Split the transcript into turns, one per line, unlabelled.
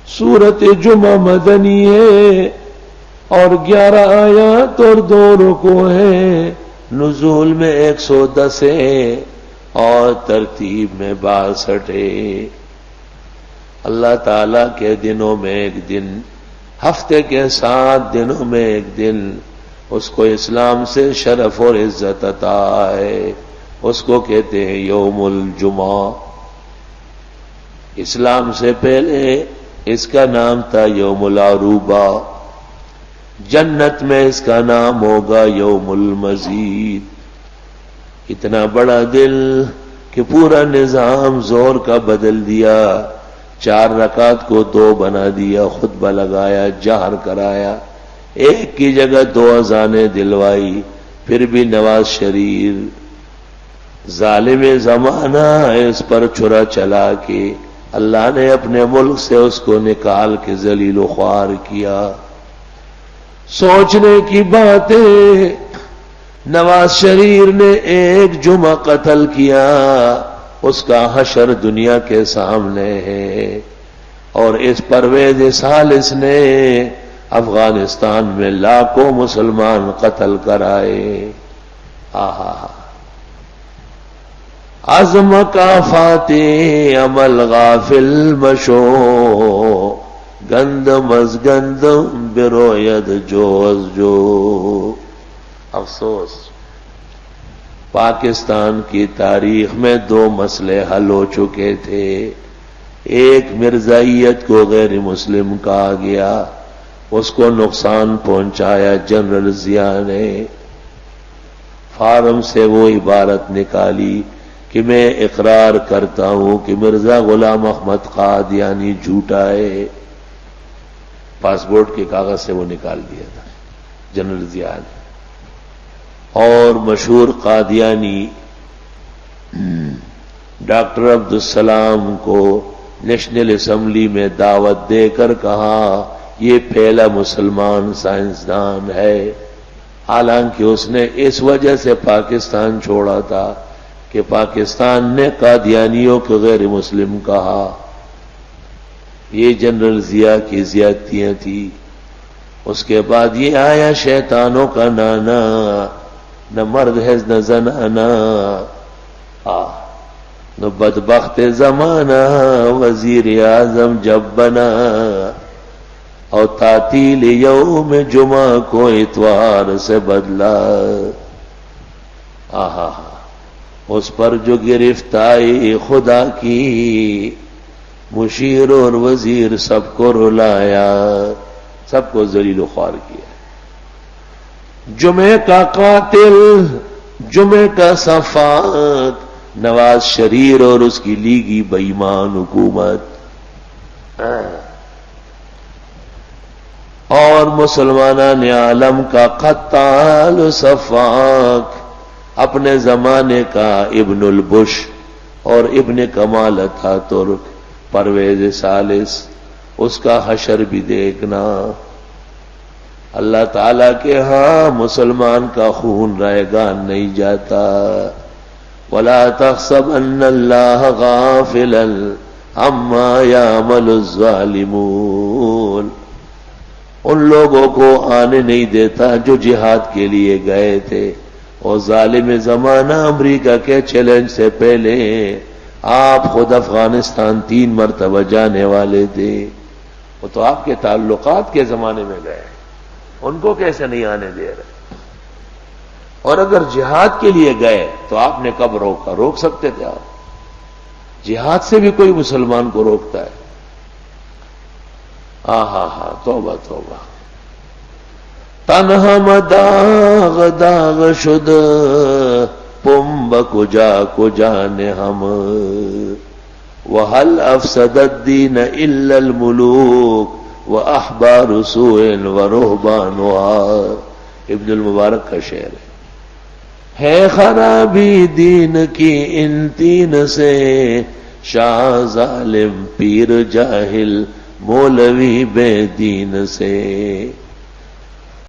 سورت جمعہ مدنی ہے اور 11 آیات اور 2 رکوع ہیں. نزول میں 110 ہے اور ترتیب میں 62 ہے. اللہ تعالی کے دنوں میں ایک دن، ہفتے کے 7 دنوں میں ایک دن، اس کو اسلام سے شرف اور عزت عطا ہے. اس کو کہتے ہیں یوم الجمعہ. اسلام سے پہلے اس کا نام تھا یوم العروبہ. جنت میں اس کا نام ہوگا یوم المزید. اتنا بڑا دل کہ پورا نظام زور کا بدل دیا. 4 رکعت کو 2 بنا دیا، خطبہ لگایا، جہر کرایا، ایک کی جگہ 2 اذانیں دلوائی. پھر بھی نواز شریف ظالم زمانہ اس پر چھرا چلا کے اللہ نے اپنے ملک سے اس کو نکال کے ذلیل و خوار کیا. سوچنے کی بات ہے، نواز شریف نے ایک جمعہ قتل کیا، اس کا حشر دنیا کے سامنے ہے. اور اس پرویز سالس نے افغانستان میں لاکھوں مسلمان قتل کرائے. آہا عزم کا فاتح عمل غافل مشو، گندم از گندم بروید جو از جو. افسوس، پاکستان کی تاریخ میں 2 مسئلے حل ہو چکے تھے. ایک مرزائیت کو غیر مسلم کہا گیا، اس کو نقصان پہنچایا جنرل ضیاء نے. فارم سے وہ عبارت نکالی کہ میں اقرار کرتا ہوں کہ مرزا غلام احمد قادیانی جھوٹا ہے. پاسپورٹ کے کاغذ سے وہ نکال دیا تھا جنرل ضیاء نے. اور مشہور قادیانی ڈاکٹر عبدالسلام کو نیشنل اسمبلی میں دعوت دے کر کہا یہ پہلا مسلمان سائنسدان ہے. حالانکہ اس نے اس وجہ سے پاکستان چھوڑا تھا کہ پاکستان نے قادیانیوں کو غیر مسلم کہا. یہ جنرل ضیاء کی زیادتیاں تھیں. اس کے بعد یہ آیا شیطانوں کا نانا، نہ مرد ہے نہ زنانا. نہ بدبخت زمانہ وزیر اعظم جب بنا، اور تعطیل یوم جمعہ کو اتوار سے بدلا. آہا اس پر جو گرفت آئی خدا کی، مشیر اور وزیر سب کو رلایا، سب کو ذلیل و خوار کیا. جمعے کا قاتل، جمعے کا صفاق نواز شریف اور اس کی لیگی بے ایمان حکومت. اور مسلمانان عالم کا قتال و صفاق اپنے زمانے کا ابن البش اور ابن کمال اتاترک پرویز سالس، اس کا حشر بھی دیکھنا. اللہ تعالیٰ کے ہاں مسلمان کا خون رائگان نہیں جاتا. وَلَا تَحْسَبَنَّ اللَّهَ غَافِلًا عَمَّا يَعْمَلُ الظَّالِمُونَ. ان لوگوں کو آنے نہیں دیتا جو جہاد کے لیے گئے تھے. اور ظالم زمانہ امریکہ کے چیلنج سے پہلے آپ خود افغانستان 3 مرتبہ جانے والے تھے. وہ تو آپ کے تعلقات کے زمانے میں گئے، ان کو کیسے نہیں آنے دے رہے؟ اور اگر جہاد کے لیے گئے تو آپ نے کب روکا؟ روک سکتے تھے آپ. جہاد سے بھی کوئی مسلمان کو روکتا ہے؟ توبہ توبہ. تنہا داغ داغ شد پنب کجا کجانے ہم، وَهَلْ أَفْسَدَ الدِّينَ إِلَّا الْمُلُوكُ وَأَحْبَارُ سُوءٍ وَرُهْبَانُهَا. ابن المبارک کا شعر ہے خرابی دین کی ان 3 سے، شاہ ظالم پیر جاہل مولوی بے دین سے.